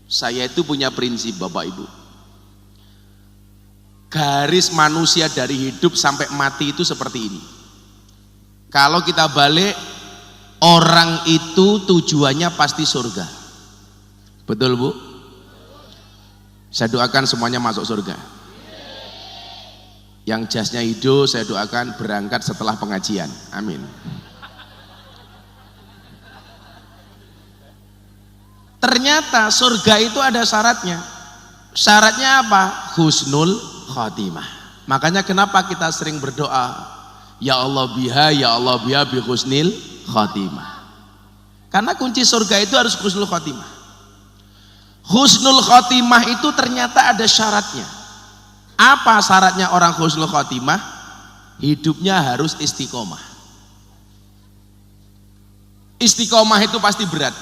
Saya itu punya prinsip Bapak Ibu. Garis manusia dari hidup sampai mati itu seperti ini. Kalau kita balik, orang itu tujuannya pasti surga. Betul Bu? Saya doakan semuanya masuk surga. Yang jasnya hijau saya doakan berangkat setelah pengajian. Amin. Ternyata surga itu ada syaratnya. Syaratnya apa? Husnul khotimah. Makanya kenapa kita sering berdoa, ya Allah biha bi husnil khotimah. Karena kunci surga itu harus husnul khotimah. Husnul khotimah itu ternyata ada syaratnya. Apa syaratnya orang husnul khotimah? Hidupnya harus istiqomah. Istiqomah itu pasti berat.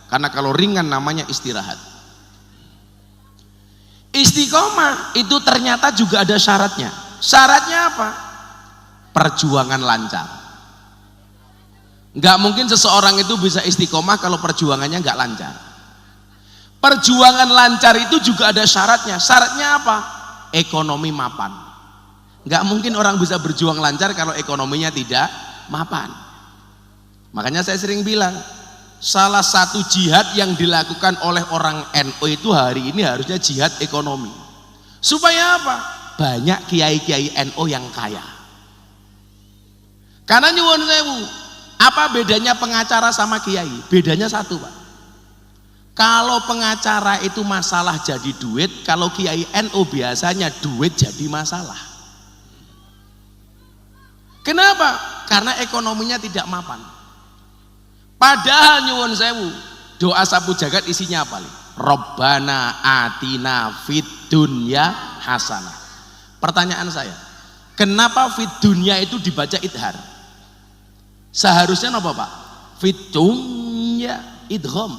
Karena kalau ringan namanya istirahat. Istiqomah itu ternyata juga ada syaratnya. Syaratnya apa? Perjuangan lancar. Nggak mungkin seseorang itu bisa istiqomah kalau perjuangannya nggak lancar. Perjuangan lancar itu juga ada syaratnya. Syaratnya apa? Ekonomi mapan. Nggak mungkin orang bisa berjuang lancar kalau ekonominya tidak mapan. Makanya saya sering bilang, salah satu jihad yang dilakukan oleh orang NU itu hari ini harusnya jihad ekonomi. Supaya apa? Banyak kiai-kiai NU yang kaya. Karena nyuwun sewu, apa bedanya pengacara sama kiai? Bedanya satu Pak. Kalau pengacara itu masalah jadi duit, kalau kiai NU biasanya duit jadi masalah. Kenapa? Karena ekonominya tidak mapan. Padahal nyuwun sewu, doa sapu jagat isinya apa nih? Robbana atina fid dunya hasanah. Pertanyaan saya, kenapa fid dunya itu dibaca idhar? Seharusnya apa Pak? Fid dunya idgham.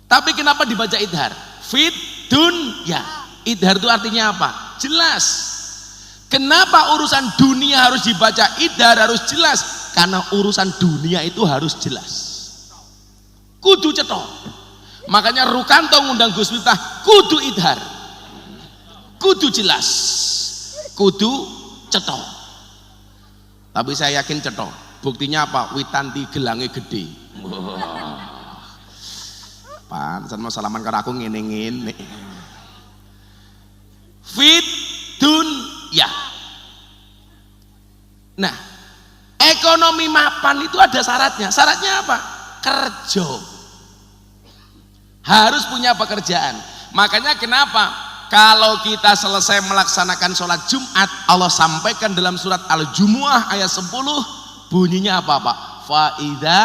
Tapi kenapa dibaca idhar? Fid dunya. Idhar itu artinya apa? Jelas. Kenapa urusan dunia harus dibaca idhar, harus jelas? Karena urusan dunia itu harus jelas. Kudu cetok. Makanya Rukanto ngundang Gus Miftah, kudu idhar, kudu jelas, kudu cetok. Tapi saya yakin cetok. Buktinya apa? Witanti gelange gede. Pantesan mau salaman karo aku ngene-ngene. Fit dunya. Nah, ekonomi mapan itu ada syaratnya. Syaratnya apa? Kerja. Harus punya pekerjaan. Makanya kenapa kalau kita selesai melaksanakan sholat Jumat, Allah sampaikan dalam surat Al-Jumu'ah ayat 10, bunyinya apa Pak? Fa'idha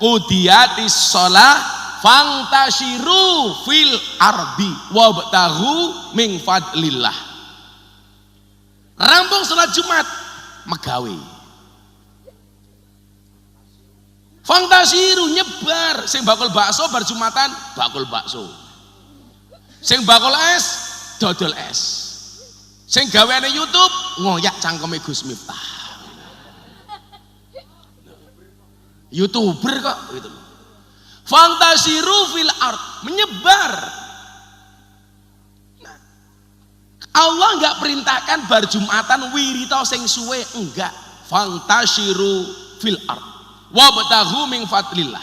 qudiyatis sholah fangtashiru fil ardi wabtaghu min fadlillah. Rampung sholat Jumat, megawe. Fangtasiru nyebar, sing bakul bakso bar Jumatan bakul bakso, sing bakul es dodol es, sing gaweane YouTube ngoyak cangkeme Gus Miftah. YouTuber kok gitu. Fangtasiru fil ard, menyebar. Nah, Allah enggak perintahkan bar Jumatan wirita sing suwe, enggak. Fangtasiru fil ard wabtaghu min fadlillah.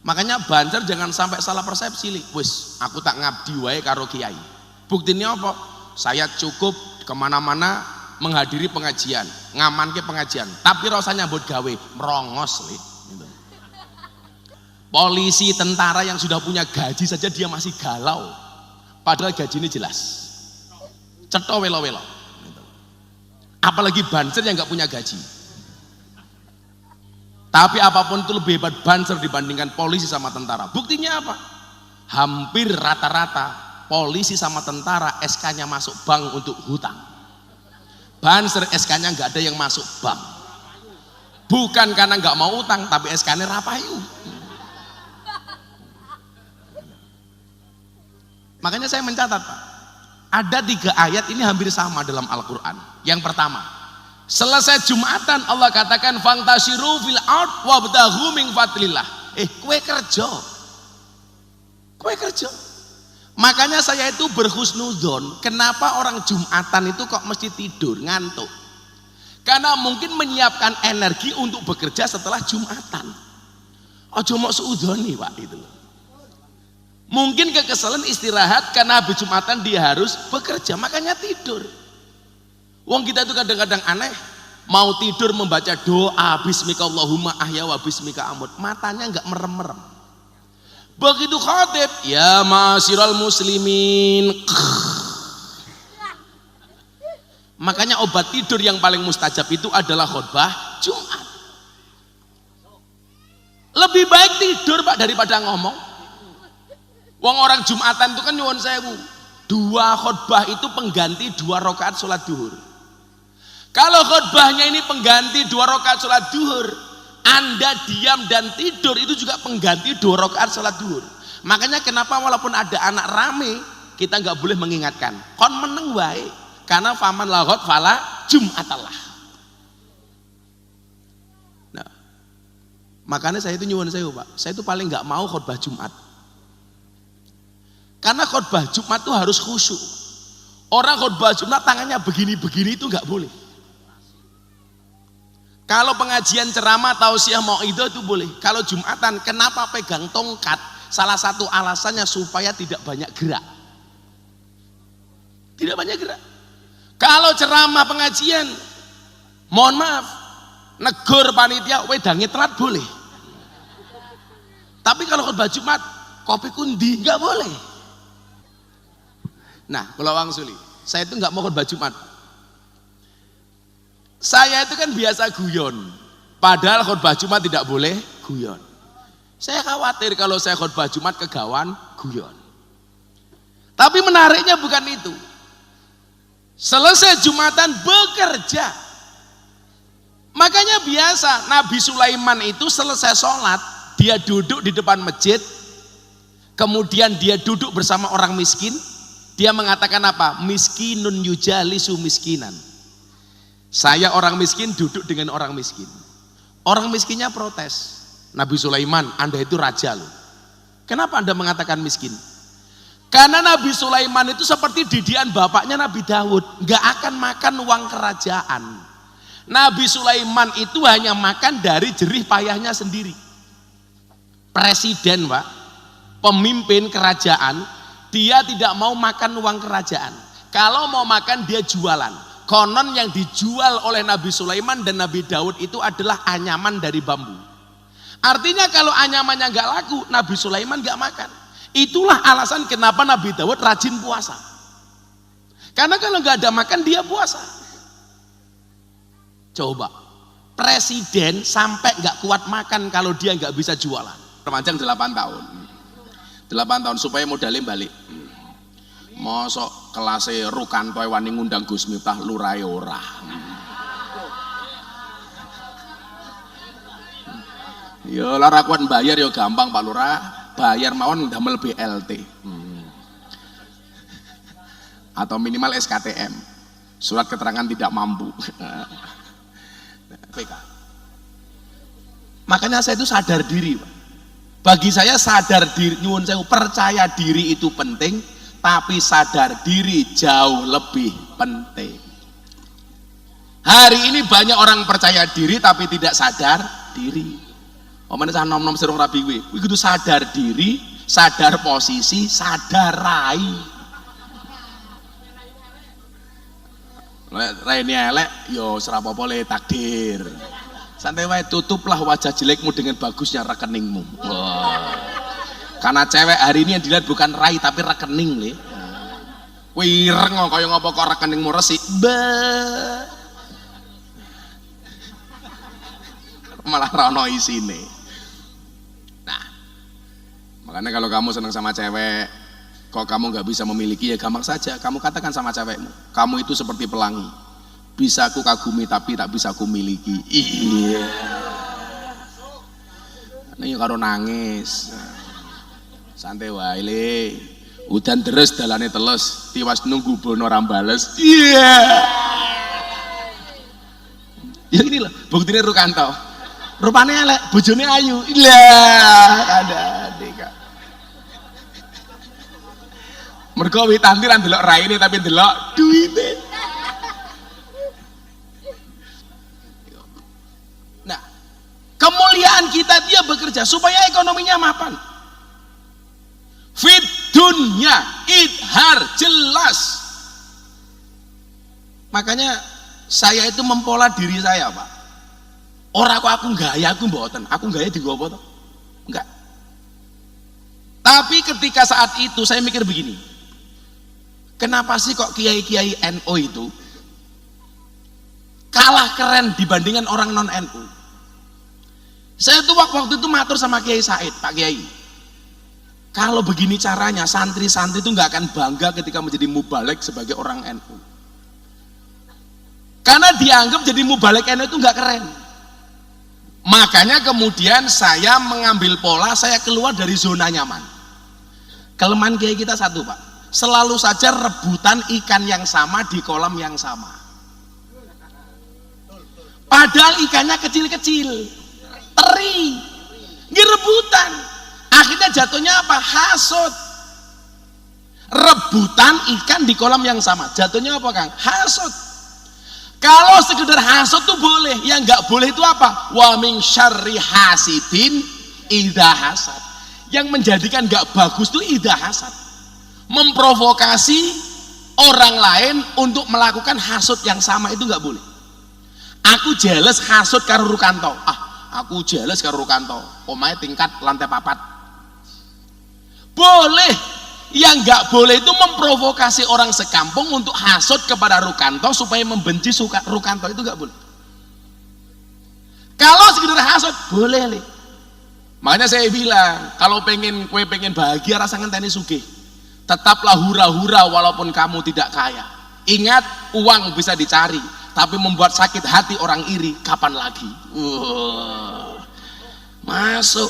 Makanya Banjar jangan sampai salah persepsi li. Wis aku tak ngabdi wae karo kiai. Buktinya apa? Saya cukup kemana-mana menghadiri pengajian, ngamanke pengajian, tapi rasanya buat gawe merongos li. Gitu. Polisi, tentara yang sudah punya gaji saja dia masih galau, padahal gaji ini jelas cetok welo-welo. Gitu. Apalagi Banjar yang nggak punya gaji. Tapi apapun itu lebih hebat Banser dibandingkan polisi sama tentara. Buktinya apa? Hampir rata-rata polisi sama tentara SK-nya masuk bank untuk hutang. Banser SK-nya nggak ada yang masuk bank. Bukan karena nggak mau utang, tapi SK-nya rapayu. Makanya saya mencatat Pak, ada 3 ayat ini hampir sama dalam Al-Quran. Yang pertama, selesai Jumatan Allah katakan fangtasiru fil ard wabtaghu min fadlillah. Kue kerja kowe kerja. Makanya saya itu berhusnudzon, kenapa orang Jumatan itu kok mesti tidur, ngantuk. Karena mungkin menyiapkan energi untuk bekerja setelah Jumatan. Ojo mok suudzoni Pak itu. Mungkin kekesalan istirahat karena habis Jumatan dia harus bekerja, makanya tidur. Wong kita itu kadang-kadang aneh, mau tidur membaca doa bismika Allahumma ahya wa bismika amut, matanya enggak merem-merem. Begitu khatib, ya ma'asyiral muslimin. Makanya obat tidur yang paling mustajab itu adalah khutbah Jumat. Lebih baik tidur Pak daripada ngomong. Wong orang Jumatan itu kan nyuwun sewu, 2 khutbah itu pengganti 2 rakaat sholat duhur. Kalau khutbahnya ini pengganti 2 rakaat sholat duhur, Anda diam dan tidur itu juga pengganti 2 rakaat sholat duhur. Makanya kenapa walaupun ada anak rame kita nggak boleh mengingatkan, kon meneng wae, karena faman lagot fala Jumatallah. Nah, makanya saya itu nyuwun sewu Pak, saya itu paling nggak mau khutbah Jumat. Karena khutbah Jumat itu harus khusyuk. Orang khutbah Jumat tangannya begini-begini itu nggak boleh. Kalau pengajian ceramah tausiah mauidhah itu boleh. Kalau Jumatan kenapa pegang tongkat? Salah satu alasannya supaya tidak banyak gerak. Tidak banyak gerak. Kalau ceramah pengajian, mohon maaf, negur panitia wedangi telat boleh. Tapi kalau khutbah Jumat, kopi kundi nggak boleh. Nah, kalau Wang Suli, saya itu nggak mau khutbah Jumat. Saya itu kan biasa guyon, padahal khutbah Jumat tidak boleh guyon. Saya khawatir kalau saya khutbah Jumat kegawan guyon. Tapi menariknya bukan itu. Selesai Jumatan bekerja. Makanya biasa Nabi Sulaiman itu selesai sholat, dia duduk di depan masjid, kemudian dia duduk bersama orang miskin. Dia mengatakan apa? Miskinun yujalisu miskinan. Saya orang miskin duduk dengan orang miskin. Orang miskinnya protes. Nabi Sulaiman, Anda itu raja loh. Kenapa Anda mengatakan miskin? Karena Nabi Sulaiman itu seperti didikan bapaknya Nabi Daud, nggak akan makan uang kerajaan. Nabi Sulaiman itu hanya makan dari jerih payahnya sendiri. Presiden Pak, pemimpin kerajaan, dia tidak mau makan uang kerajaan. Kalau mau makan dia jualan. Konon yang dijual oleh Nabi Sulaiman dan Nabi Daud itu adalah anyaman dari bambu. Artinya kalau anyamannya nggak laku, Nabi Sulaiman nggak makan. Itulah alasan kenapa Nabi Daud rajin puasa. Karena kalau nggak ada makan dia puasa. Coba, presiden sampai nggak kuat makan kalau dia nggak bisa jualan. Perpanjang 8 tahun. 8 tahun supaya modalnya balik. Mosok kelasnya Rukanto wani ngundang Gus Miftah lurai ora. Ya lara kuat bayar ya gampang Pak Lurah, bayar mawon damel BLT. Atau minimal SKTM, surat keterangan tidak mampu. PK. Makanya saya itu sadar diri Pak. Bagi saya sadar diri, nyuwun sewu, percaya diri itu penting, tapi sadar diri jauh lebih penting. Hari ini banyak orang percaya diri tapi tidak sadar diri. Omane cah nom-nom serung rabi kuwi kudu sadar diri, sadar posisi, sadar rai. Raine elek yo ora apa-apa le takdir. Santai wae, tutuplah wajah jelekmu dengan bagusnya rekeningmu. Wah. Karena cewek hari ini yang dilihat bukan rai tapi rekening le. Kuwi ireng kaya ngopo kok rekeningmu resik. Malah rono isine. Nah, makanya kalau kamu senang sama cewek, kok kamu nggak bisa memiliki, ya gampang saja. Kamu katakan sama cewekmu, kamu itu seperti pelangi. Bisa aku kagumi tapi tak bisa aku miliki. Iya. Ini karo nangis. Santai wae le. Udan deres dalane teles, tiwas nunggu bono rambales. Iya. Ya gini loh, buktine Rukanto. Rupane elek, bojone ayu. Lah, ada adik. Mergo witanti ra ndelok raine tapi ndelok duwite. Nah, kemuliaan kita dia bekerja supaya ekonominya mapan. Fit dunya idhar jelas. Makanya saya itu mempola diri saya, Pak. Ora kok aku gaya aku mboten. Aku gaya digo apa toh? Enggak. Tapi ketika saat itu saya mikir begini. Kenapa sih kok kiai-kiai NU itu kalah keren dibandingkan orang non NU? Saya tuh waktu itu matur sama Kiai Said, Pak Kiai. Kalau begini caranya santri-santri itu nggak akan bangga ketika menjadi mubalek sebagai orang NU. Karena dianggap jadi mubalek NU itu nggak keren. Makanya kemudian saya mengambil pola, saya keluar dari zona nyaman. Kelemahan kiai kita satu, Pak. Selalu saja rebutan ikan yang sama di kolam yang sama. Padahal ikannya kecil-kecil, teri, ini rebutan. Akhirnya jatuhnya apa? Hasut. Rebutan ikan di kolam yang sama. Jatuhnya apa, Kang? Hasut. Kalau sekedar hasut tuh boleh, yang nggak boleh itu apa? Wa min syarri hasidin idza hasad. Yang menjadikan nggak bagus tuh idza hasad. Memprovokasi orang lain untuk melakukan hasut yang sama itu nggak boleh. Aku jealous hasut karo Rukanto. Aku jealous karo Rukanto. Omahe tingkat lantai 4. Boleh. Yang nggak boleh itu memprovokasi orang sekampung untuk hasut kepada Rukanto supaya membenci Rukanto, itu nggak boleh. Kalau sekedar hasut boleh. Makanya saya bilang, kalau kue pengen bahagia rasa ngenteni sugih. Tetaplah hura-hura walaupun kamu tidak kaya. Ingat, uang bisa dicari, tapi membuat sakit hati orang iri kapan lagi? Masuk.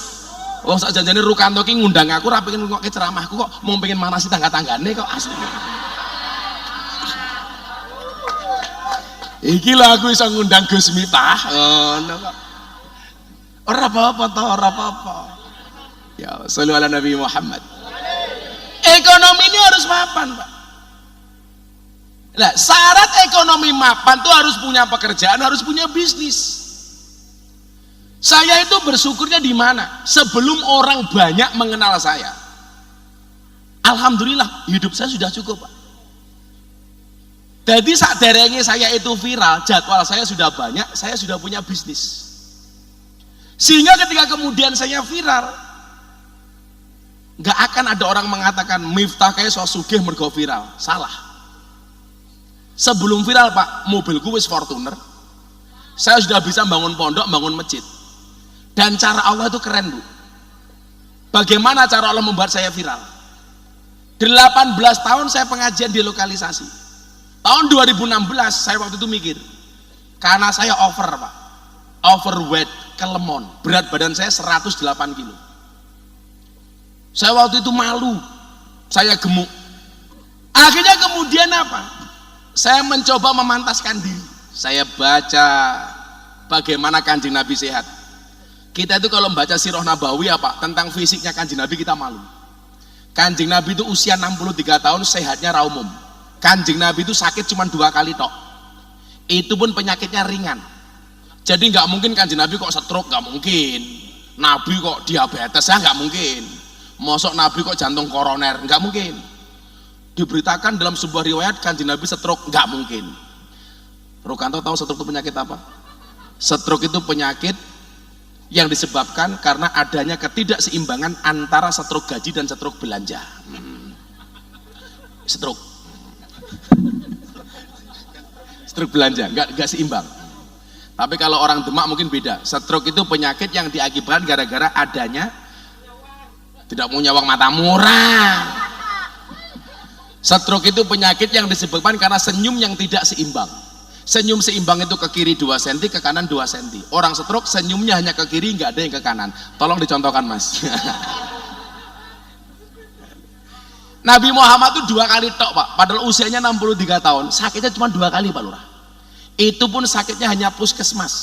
Oh, sak janjane Rukanto ki ngundang aku ora pengen ngokke ceramahku kok mau pengen manasi tangga-tanggane kok asli. Iki lho aku iso ngundang Gus Miftah. Ngono kok. Ora apa-apa to, ora apa-apa. Ya, sholli ala Nabi Muhammad. Ekonomi ini harus mapan, Pak. Nah, syarat ekonomi mapan tuh harus punya pekerjaan, harus punya bisnis. Saya itu bersyukurnya di mana? Sebelum orang banyak mengenal saya. Alhamdulillah hidup saya sudah cukup, Pak. Jadi saat derenge saya itu viral, jadwal saya sudah banyak, saya sudah punya bisnis. Sehingga ketika kemudian saya viral, nggak akan ada orang mengatakan Miftah kayak so sugih mergo viral. Salah. Sebelum viral, Pak, mobilku wis Fortuner. Saya sudah bisa bangun pondok, bangun masjid. Dan cara Allah itu keren, Bu. Bagaimana cara Allah membuat saya viral? 18 tahun saya pengajian di lokalisasi. Tahun 2016 saya waktu itu mikir, karena saya over, Pak, overweight, kelemon, berat badan saya 108 kilo. Saya waktu itu malu, saya gemuk. Akhirnya kemudian apa? Saya mencoba memantaskan diri. Saya baca bagaimana Kanjeng Nabi sehat. Kita itu kalau membaca Sirah Nabawi apa tentang fisiknya Kanjeng Nabi kita malu. Kanjeng Nabi itu usia 63 tahun, sehatnya ra umum. Kanjeng Nabi itu sakit cuma 2 kali tok. Itu pun penyakitnya ringan. Jadi nggak mungkin Kanjeng Nabi kok stroke, nggak mungkin. Nabi kok diabetes, ya nggak mungkin. Mosok Nabi kok jantung koroner, nggak mungkin. Diberitakan dalam sebuah riwayat Kanjeng Nabi stroke, nggak mungkin. Rukanto tahu stroke itu penyakit apa? Stroke itu penyakit yang disebabkan karena adanya ketidakseimbangan antara stroke gaji dan stroke belanja. Stroke belanja nggak seimbang. Tapi kalau orang demak mungkin beda. Stroke itu penyakit yang diakibatkan gara-gara adanya tidak punya uang mata murah. Stroke itu penyakit yang disebabkan karena senyum yang tidak seimbang. Senyum seimbang itu ke kiri 2 cm, ke kanan 2 cm. Orang stroke senyumnya hanya ke kiri, nggak ada yang ke kanan. Tolong dicontohkan, Mas. Nabi Muhammad itu 2 kali tok, Pak. Padahal usianya 63 tahun. Sakitnya cuma 2 kali, Pak Lurah. Itu pun sakitnya hanya puskesmas.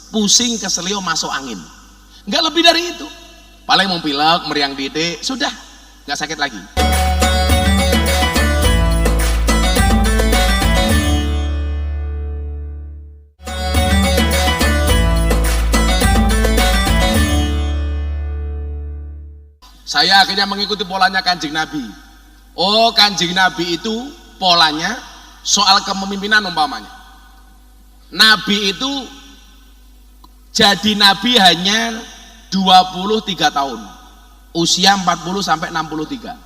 Pusing, keselio, masuk angin. Nggak lebih dari itu. Paling mau pilek, meriang titik, sudah. Nggak sakit lagi. Saya akhirnya mengikuti polanya Kanjeng Nabi. Oh, Kanjeng Nabi itu polanya soal kepemimpinan umpamanya. Nabi itu jadi nabi hanya 23 tahun. Usia 40 sampai 63.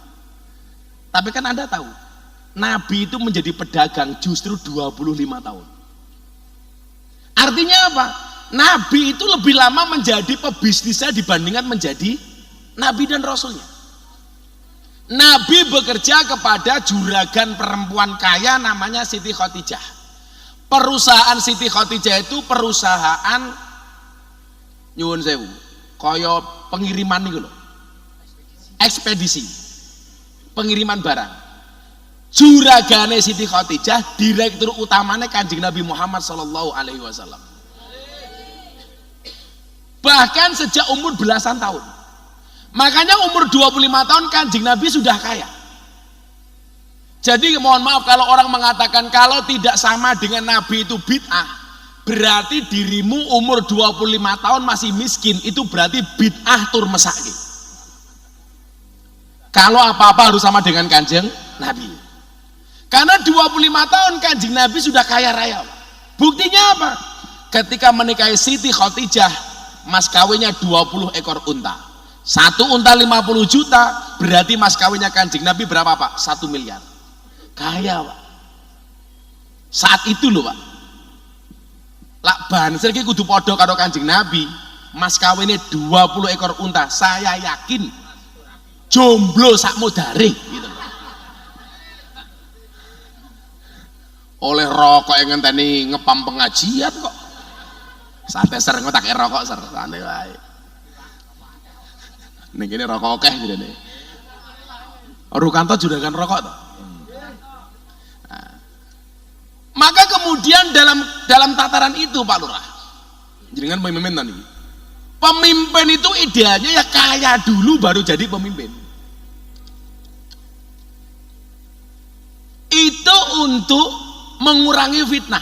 Tapi kan Anda tahu, Nabi itu menjadi pedagang justru 25 tahun. Artinya apa? Nabi itu lebih lama menjadi pebisnisnya dibandingkan menjadi Nabi dan Rasulnya. Nabi bekerja kepada juragan perempuan kaya namanya Siti Khadijah. Perusahaan Siti Khadijah itu perusahaan nyuwun sewu, kaya pengiriman nih loh, ekspedisi, pengiriman barang. Juragane Siti Khadijah, direktur utamanya Kanjeng Nabi Muhammad Sallallahu Alaihi Wasallam. Bahkan sejak umur belasan tahun. Makanya umur 25 tahun Kanjeng Nabi sudah kaya. Jadi mohon maaf kalau orang mengatakan kalau tidak sama dengan Nabi itu bid'ah, berarti dirimu umur 25 tahun masih miskin, itu berarti bid'ah tur mesake. Kalau apa-apa harus sama dengan Kanjeng Nabi. Karena 25 tahun Kanjeng Nabi sudah kaya raya. Buktinya apa? Ketika menikahi Siti Khadijah, mas kawinnya 20 ekor unta. Satu unta 50 juta, berarti mas kawinnya Kanjeng Nabi berapa Pak? 1 miliar. Kaya Pak. Saat itu loh Pak. Lak banser iki kudu padha karo Kanjeng Nabi. Mas kawinnya 20 ekor unta. Saya yakin jomblo sak modare gitu. Oleh rokok yang ngenteni ngepam pengajian kok. Santai ser ngotak rokok ser santai wae. Ning kene rokok akeh jane. Rukanto juragan rokok toh. Maka kemudian dalam tataran itu Pak Lurah, jenengan pemimpin tadi. Pemimpin itu idealnya ya kaya dulu baru jadi pemimpin. Itu untuk mengurangi fitnah.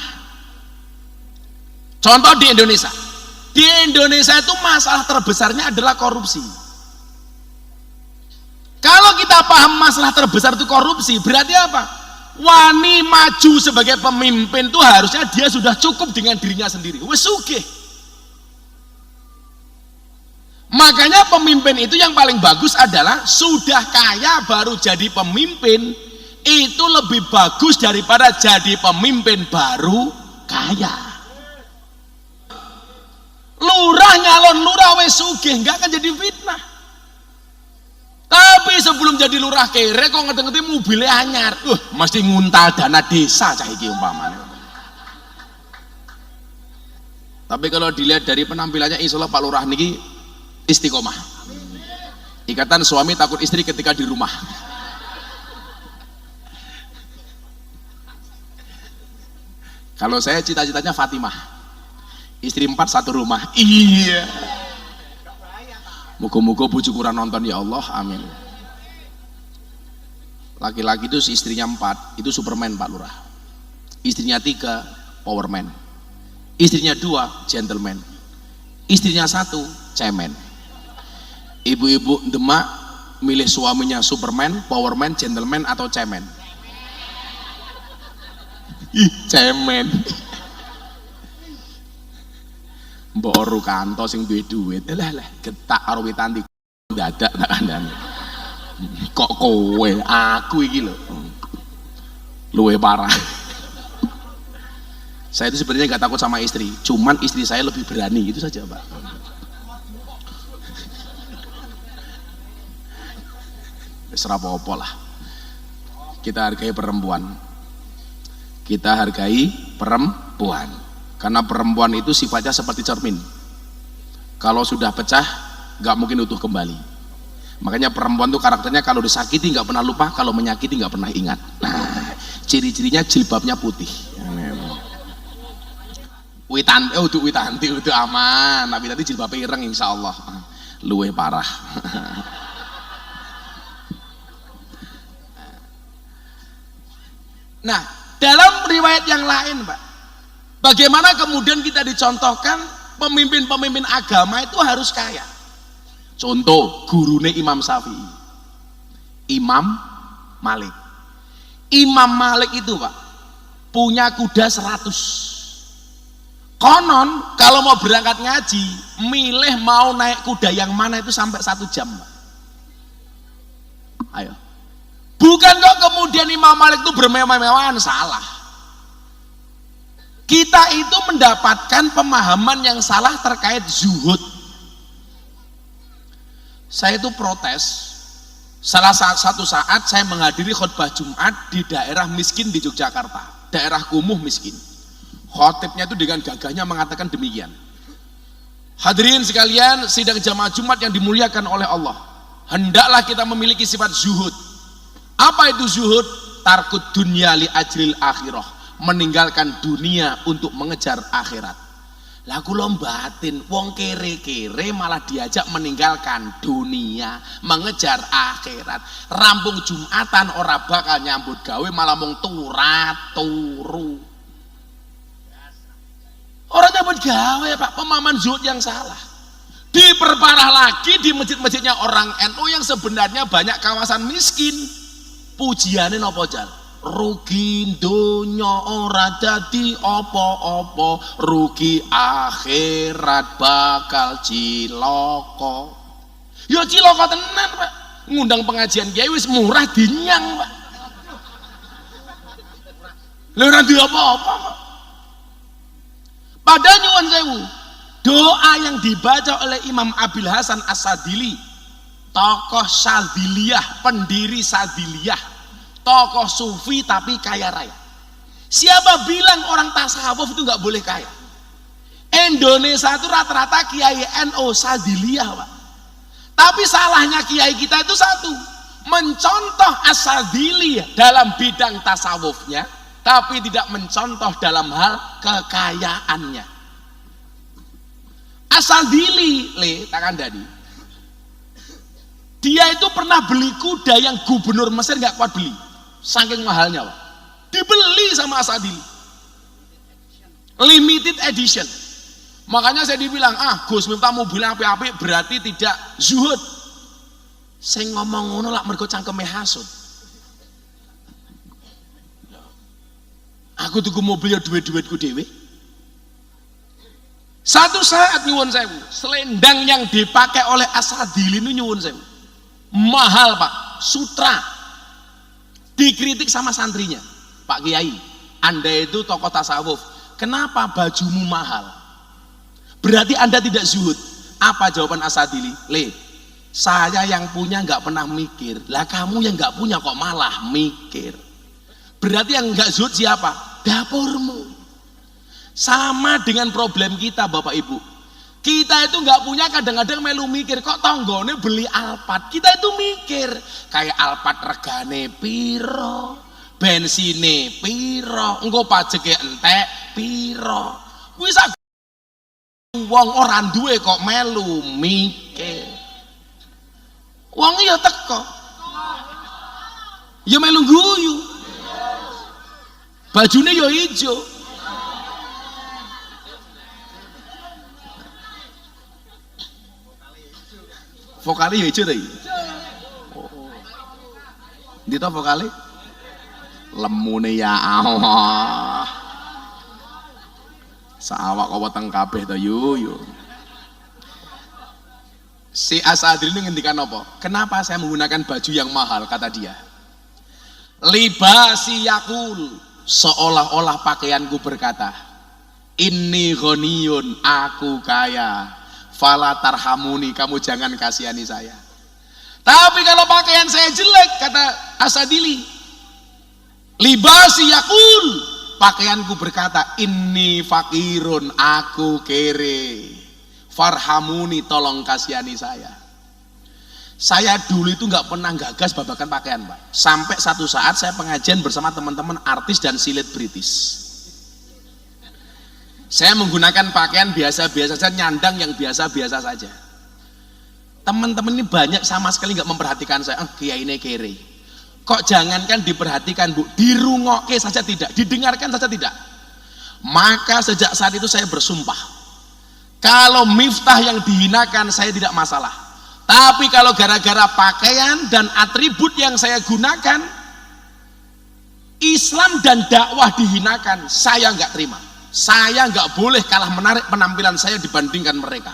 Contoh di Indonesia. Di Indonesia itu masalah terbesarnya adalah korupsi. Kalau kita paham masalah terbesar itu korupsi, berarti apa? Wani maju sebagai pemimpin itu harusnya dia sudah cukup dengan dirinya sendiri. Wes sugih. Makanya pemimpin itu yang paling bagus adalah sudah kaya baru jadi pemimpin. Itu lebih bagus daripada jadi pemimpin baru kaya. Lurah nyalon lurah wes sugih enggak akan jadi fitnah. Tapi sebelum jadi lurah kere kok ngerti-ngerti mobilnya anyar, mesti nguntal dana desa cah iki umpamanya. Tapi kalau dilihat dari penampilannya insyaallah Pak Lurah niki istiqomah. Ikatan suami takut istri ketika di rumah. Kalau saya cita-citanya Fatimah, istri 4 satu rumah. Iya. Muga-muga bojo kurang nonton ya Allah, amin. Laki-laki itu istrinya 4 itu Superman Pak Lurah. Istrinya 3 Powerman. Istrinya 2 gentleman. Istrinya 1 cemen. Ibu-ibu demak milih suaminya Superman, Powerman, gentleman atau cemen? Ih, cemen. Mbok Rukanto sing duwe duit, lah getak karo Witanti dadak tak kandhane. Kok kowe, aku iki lho. Luwe parah. Saya itu sebenarnya nggak takut sama istri, cuman istri saya lebih berani, itu saja Pak. Wis ora apa-apa lah. Kita hargai perempuan. Kita hargai perempuan. Karena perempuan itu sifatnya seperti cermin. Kalau sudah pecah, nggak mungkin utuh kembali. Makanya perempuan itu karakternya kalau disakiti nggak pernah lupa, kalau menyakiti nggak pernah ingat. Nah, ciri-cirinya jilbabnya putih. Witanti, Witanti udah aman. Tapi tadi jilbabnya ireng insya Allah. Luwe parah. Nah, dalam riwayat yang lain, Pak, bagaimana kemudian kita dicontohkan pemimpin-pemimpin agama itu harus kaya. Contoh gurune Imam Syafi'i, Imam Malik. Imam Malik itu Pak punya kuda 100. Konon kalau mau berangkat ngaji milih mau naik kuda yang mana itu sampai 1 jam Pak. Ayo, bukan kok kemudian Imam Malik itu bermewah-mewahan, salah. Kita itu mendapatkan pemahaman yang salah terkait zuhud. Saya itu protes. Salah satu saat saya menghadiri khutbah Jumat di daerah miskin di Yogyakarta, daerah kumuh miskin. Khotibnya itu dengan gagahnya mengatakan demikian. Hadirin sekalian, sidang jamaah Jumat yang dimuliakan oleh Allah. Hendaklah kita memiliki sifat zuhud. Apa itu zuhud? Tarkut dunya li ajril akhirah, meninggalkan dunia untuk mengejar akhirat. Lah kula batin, wong kere-kere malah diajak meninggalkan dunia, mengejar akhirat. Rampung Jumatan ora bakal nyambut gawe, malah mung turu. Orang nyambut gawe Pak, pemahaman zuhud yang salah. Diperparah lagi di masjid-masjidnya orang NU yang sebenarnya banyak kawasan miskin. Pujiannya nopo jal? Rugi donya ora dadi apa-apa, rugi akhirat bakal ciloko. Ya ciloko tenan Pak. Ngundang pengajian kiai wis murah dinyang Pak. Lha ora di apa-apa kok. Padahal nyuwun sewu, doa yang dibaca oleh Imam Abil Hasan As-Sadili, tokoh Sadiliyah, pendiri Sadiliyah, tokoh sufi tapi kaya raya. Siapa bilang orang tasawuf itu nggak boleh kaya? Indonesia itu rata-rata kiai NU Sadiliyah Pak. Tapi salahnya kiai kita itu satu, mencontoh As-Sadili dalam bidang tasawufnya, tapi tidak mencontoh dalam hal kekayaannya. As-Sadili takkan dadi. Dia itu pernah beli kuda yang gubernur Mesir nggak kuat beli, saking mahalnya Pak. Dibeli sama As-Sadili, limited edition. Makanya saya dibilang, Gus Miftah mau bilang api-api berarti tidak zuhud. Saya ngomong ngono lah mergo cangkeme hasud. Aku tuku mobil ya duit-duitku dewe. Satu saat nyuwun sewu, selendang yang dipakai oleh As-Sadili ini nyuwun sewu, mahal Pak, sutra. Dikritik sama santrinya, Pak Kiai, Anda itu tokoh tasawuf, kenapa bajumu mahal? Berarti Anda tidak zuhud. Apa jawaban As-Sadili? Saya yang punya nggak pernah mikir, lah kamu yang nggak punya kok malah mikir. Berarti yang nggak zuhud siapa? Dapurmu. Sama dengan problem kita Bapak Ibu. Kita itu nggak punya, kadang-kadang melu mikir kok tonggone beli Alphard. Kita itu mikir kayak Alphard regane piro, bensine piro, engko pajeke entek piro. Wis wong ora duwe kok melu mikir. Wong ya teko, ya melu guyu, bajune ya ijo. Vokale ya ijo ta iki? Ndi to vokale? Lemune ya Allah. Saawak kok weteng kabeh to yo. Si As-Sadili ini ngendikan apa? Kenapa saya menggunakan baju yang mahal, kata dia. Libasi yakul, seolah-olah pakaianku berkata, inni ghaniyun, aku kaya. Fala tarhamuni, kamu jangan kasihani saya. Tapi kalau pakaian saya jelek, kata As-Sadili, libasi yakul, pakaianku berkata, inni fakirun, aku kere. Farhamuni, tolong kasihani saya. Saya dulu itu nggak pernah gagas babakan pakaian Pak. Sampai satu saat saya pengajian bersama teman-teman artis dan selebritis. Saya menggunakan pakaian biasa-biasa saja, nyandang yang biasa-biasa saja. Teman-teman ini banyak sama sekali nggak memperhatikan saya. Kiai ini kere. Kok jangankan diperhatikan Bu, dirungokke saja tidak, didengarkan saja tidak. Maka sejak saat itu saya bersumpah, kalau Miftah yang dihinakan saya tidak masalah, Tapi kalau gara-gara pakaian dan atribut yang saya gunakan, Islam dan dakwah dihinakan, saya nggak terima. Saya nggak boleh kalah menarik penampilan saya dibandingkan mereka.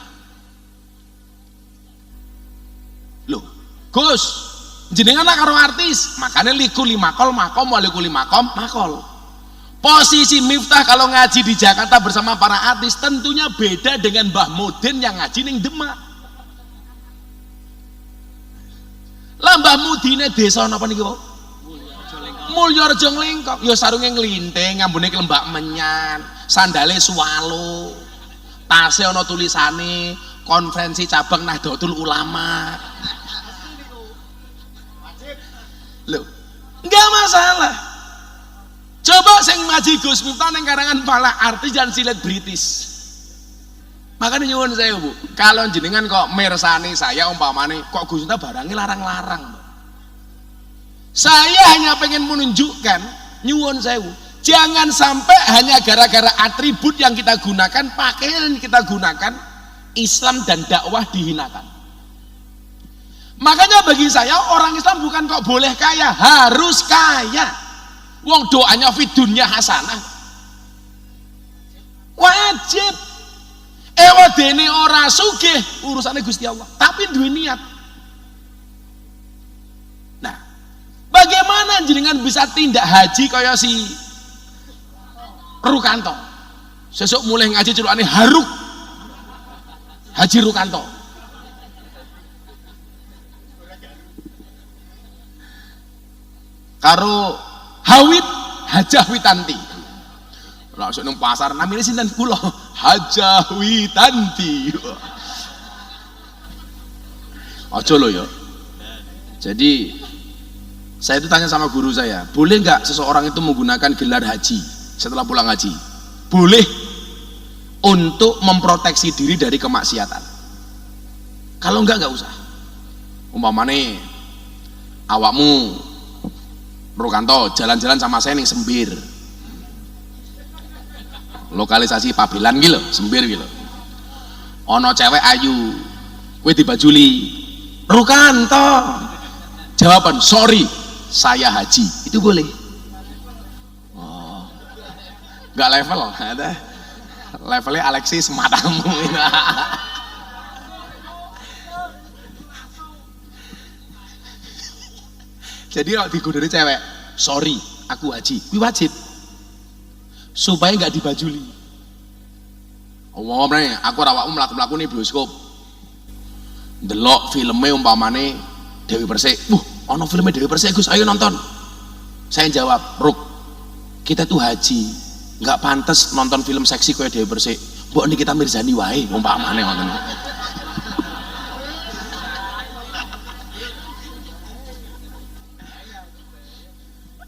Loh, Gus, jenengan karo artis, makanya likuli makol, makom, walikuli makom, makol. Posisi Miftah kalau ngaji di Jakarta bersama para artis tentunya beda dengan Mbah Mudin yang ngaji ning Demak. Lah Mbah Mudine desa napa niki, Pak? Mulyarejo Nglengkok. Ya sarunge nglinting, ngambune kelembak menyan, sandale swalo. Tase ana tulisane Konferensi Cabang Nahdlatul Ulama. Loh, enggak masalah. Coba sing ngaji Gus Miftah ning karangan pala artis dan selebritis. Makanya nyuwun saya, Bu, kalau jenengan kok mirsani saya umpamane kok Gus Miftah barangnya larang-larang. Saya hanya pengen menunjukkan, nyuwun saya, Bu, jangan sampai hanya gara-gara atribut yang kita gunakan, pakaian yang kita gunakan, Islam dan dakwah dihinakan. Makanya bagi saya orang Islam bukan kok boleh kaya, harus kaya. Wong doanya fid dunya hasanah. Wajib. Ewadene ora sugih, urusannya Gusti Allah, tapi duwe niat. Nah, bagaimana jenengan bisa tindak haji kaya si Rukanto? Sesuk mulai ngaji celukane Haruk. Haji Rukanto. Karo Hawit Hajah Witanti. Langsung nang pasar namine sinten kula? Hajah Witanti. Aja lho ya. Jadi saya itu tanya sama guru saya, boleh nggak seseorang itu menggunakan gelar haji setelah pulang haji? Boleh, untuk memproteksi diri dari kemaksiatan. Kalau nggak usah. Umpamane awakmu Rukanto jalan-jalan sama saya nih Sembir, lokalisasi Pabelan gitu, Sembir gitu. Ono cewek ayu, kue dibajuli, Rukanto, jawaban sorry saya haji, itu boleh? Oh, nggak level, ada levelnya Alexis matamu. Jadi kalau digodori cewek, sorry aku haji, kuwi wajib supaya nggak dibajuli. Omongane aku rawakmu mlaku-mlaku ning bioskop, ndelok filmnya umpamane Dewi Persik, ono filmnya Dewi Persik Gus, ayo nonton. Saya jawab, Ruk, kita tuh haji, nggak pantas nonton film seksi kayak Dewi Persik. Mbok Nikita Mirzani wae umpamane ngoten.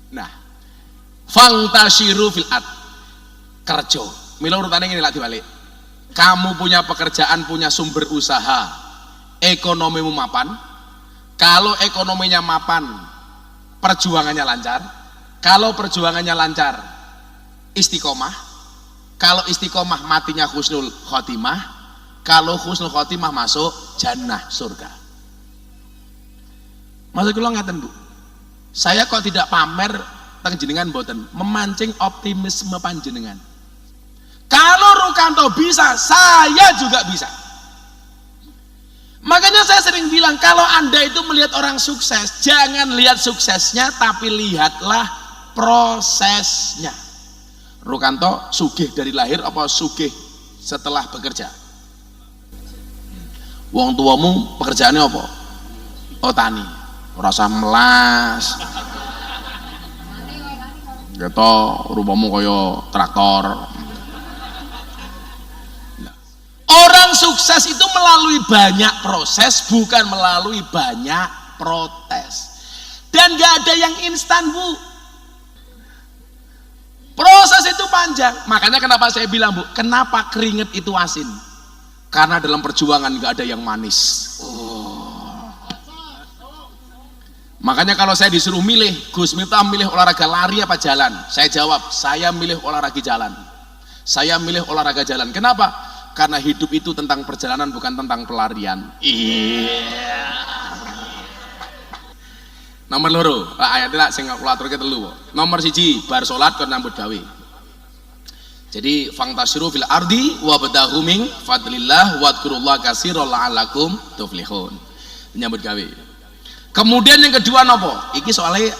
Nah, fangtashiru fil ard, kerja. Mila urutannya ini lak dibalik. Kamu punya pekerjaan, punya sumber usaha, ekonomimu mapan. Kalau ekonominya mapan, perjuangannya lancar. Kalau perjuangannya lancar, istiqomah. Kalau istiqomah, matinya husnul khotimah. Kalau husnul khotimah, masuk jannah, surga. Maksud kula ngaten, Bu. Saya kok tidak pamer teng jenengan mboten, memancing optimisme panjenengan. Kalau Rukanto bisa, saya juga bisa. Makanya saya sering bilang, kalau Anda itu melihat orang sukses, jangan lihat suksesnya, tapi lihatlah prosesnya. Rukanto sugih dari lahir apa sugih setelah bekerja? Wong tuamu pekerjaannya apa? Oh, tani. Rasa melas gitu, rupamu kaya traktor. Orang sukses itu melalui banyak proses, bukan melalui banyak protes. Dan gak ada yang instan, Bu. Proses itu panjang. Makanya kenapa saya bilang, Bu, kenapa keringet itu asin? Karena dalam perjuangan gak ada yang manis. Makanya kalau saya disuruh milih, Gus Miftah milih olahraga lari apa jalan? Saya jawab, saya milih olahraga jalan. Saya milih olahraga jalan. Kenapa? Karena hidup itu tentang perjalanan, bukan tentang pelarian. Iya. Nomor loro, ayatnya sing kula aturke telu. Nomor 1, bar salat kon nyambut gawe. Jadi fangtasiru fil ardi wabtahu min fadlillah wadhkurullaha katsiran la'allakum tuflihun. Nyambut gawe. Kemudian yang kedua napa? Iki soalnya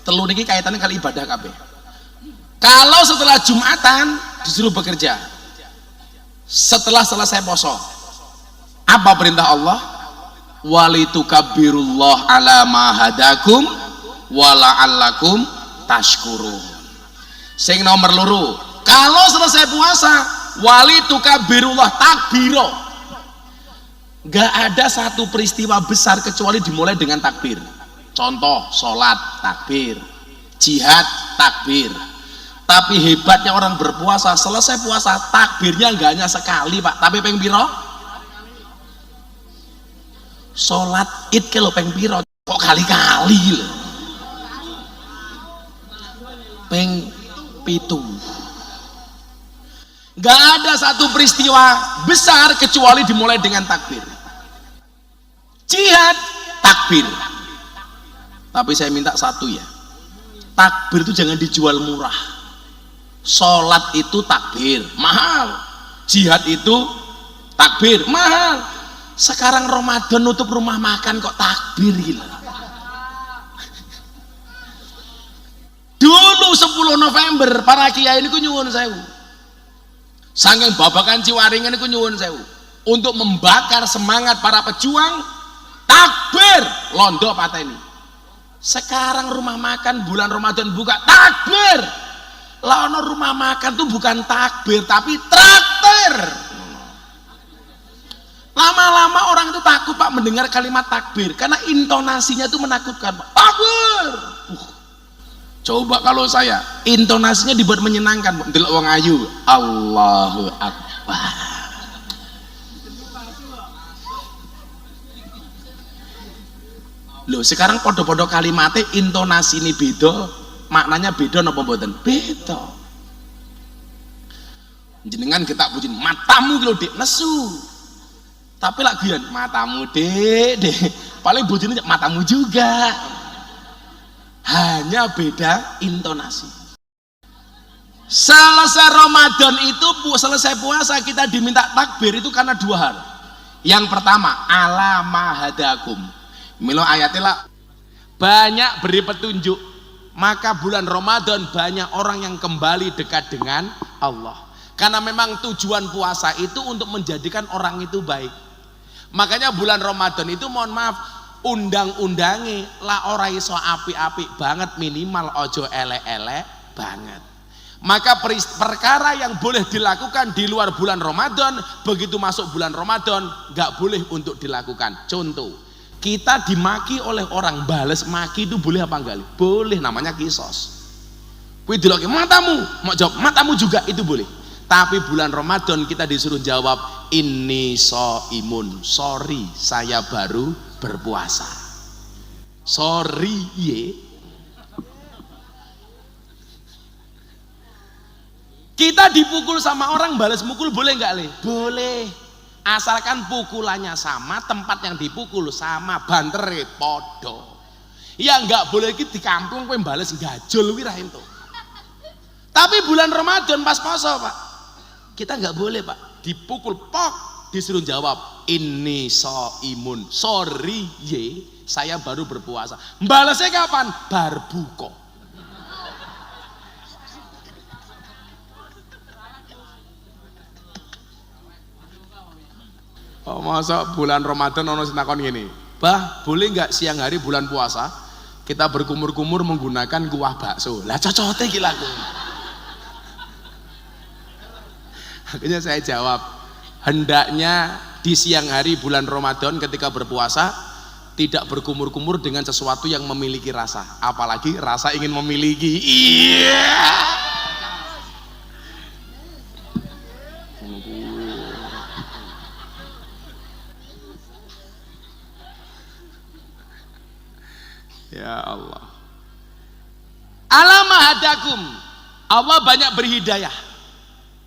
telu niki kaitannya kali ibadah kabeh. Kalau setelah Jumatan disuruh bekerja, setelah selesai poso, apa perintah Allah? Walitukabirullah ala ma hadakum wa la'allakum tashkurun. Sing nomor loro, kalau selesai puasa, walitukabirullah takbiro. Gak ada satu peristiwa besar kecuali dimulai dengan takbir. Contoh, sholat takbir, jihad takbir. Tapi hebatnya orang berpuasa, selesai puasa takbirnya nggak hanya sekali Pak, tapi peng piro? Sholat id kalau peng piro, kok kali-kali loh. Peng pitu. Nggak ada satu peristiwa besar kecuali dimulai dengan takbir. Jihad takbir. Tapi saya minta satu ya, takbir itu jangan dijual murah. Sholat itu takbir mahal, jihad itu takbir mahal. Sekarang Ramadan nutup rumah makan kok takbir gila. Dulu 10 November para kiai ini ku nyuwun sewu, saking babakan Ciwaringan ini ku nyuwun sewu, untuk membakar semangat para pejuang, takbir londo pateni. Sekarang rumah makan bulan Ramadan buka takbir. Lah ono rumah makan tuh bukan takbir tapi traktir. Lama-lama orang itu takut Pak mendengar kalimat takbir karena intonasinya itu menakutkan Pak. Takbir. Coba kalau saya intonasinya dibuat menyenangkan, delok wong ayu, Allahu Akbar. Loh sekarang podo-podo kalimatnya intonasi ini beda, maknanya beda napa mboten? Beda. Jenengan kita puji matamu lho Dik nesu. Tapi lagian matamu Dek, paling bojone matamu juga. Hanya beda intonasi. Selesai Ramadan itu selesai puasa kita diminta takbir itu karena 2 hal. Yang pertama, ala mahadakum. Milo ayatnya lah, banyak beri petunjuk, maka bulan Ramadan banyak orang yang kembali dekat dengan Allah. Karena memang tujuan puasa itu untuk menjadikan orang itu baik. Makanya bulan Ramadan itu mohon maaf, undang-undangi lah ora iso apik-apik banget, minimal ojo elek-elek banget. Maka perkara yang boleh dilakukan di luar bulan Ramadan, begitu masuk bulan Ramadan gak boleh untuk dilakukan. Contoh, kita dimaki oleh orang, bales maki itu boleh apa enggak? Boleh, namanya kisos. Kuwi diloki matamu, mau jawab matamu juga itu boleh. Tapi bulan Ramadan kita disuruh jawab inni shaimun, sorry saya baru berpuasa. Sorry ye. Kita dipukul sama orang, balas mukul boleh nggak Le? Boleh. Asalkan pukulannya sama, tempat yang dipukul sama, bantere podo. Ya nggak boleh kita di kampung kowe bales gajul wirah itu. Tapi bulan Ramadan pas poso Pak, kita nggak boleh Pak, dipukul pok, disuruh jawab ini shaimun, sorry ye, saya baru berpuasa. Balasnya kapan? Bar buka. Oh, masa bulan Ramadan ono sing takon ngene, "Bah, boleh nggak siang hari bulan puasa kita berkumur-kumur menggunakan kuah bakso?" Lah cocote iki laku. Akhirnya saya jawab, hendaknya di siang hari bulan Ramadan ketika berpuasa tidak berkumur-kumur dengan sesuatu yang memiliki rasa, apalagi rasa ingin memiliki. Iya. Ya Allah. Alama hadakum. Allah banyak berhidayah.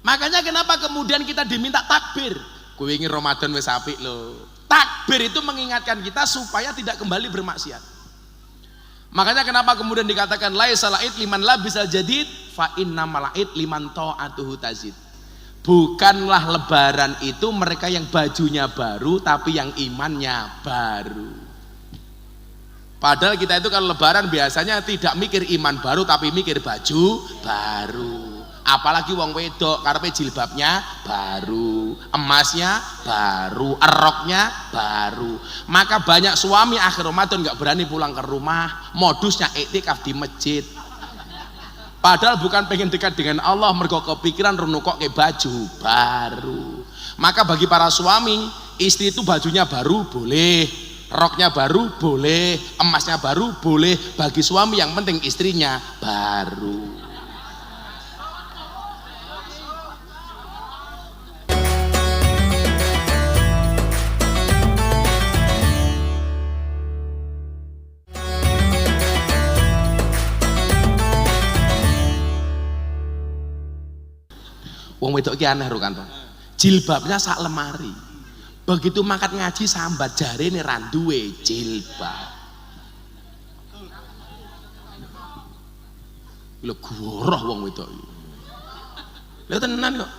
Makanya kenapa kemudian kita diminta takbir? Kowe ingin Ramadan wis apik lho. Takbir itu mengingatkan kita supaya tidak kembali bermaksiat. Makanya kenapa kemudian dikatakan laisal id liman labisal jadid fa innamal id liman ta'atuhu tazid. Bukanlah lebaran itu mereka yang bajunya baru tapi yang imannya baru. Padahal kita itu kalau lebaran biasanya tidak mikir iman baru tapi mikir baju baru. Apalagi wong wedok karepe jilbabnya baru, emasnya baru, eroknya baru. Maka banyak suami akhir Ramadan nggak berani pulang ke rumah, modusnya iktikaf di masjid. Padahal bukan pengen dekat dengan Allah, mergo kepikiran renukok ke baju baru. Maka bagi para suami, istri itu bajunya baru boleh, roknya baru boleh, emasnya baru boleh. Bagi suami yang penting istrinya baru. Wong wedok ki aneh Rukanto. Jilbabnya sak lemari. Begitu mangkat ngaji sambat jarene ra duwe jilbab. Lho goroh wong wedok iki. Lha tenan kok.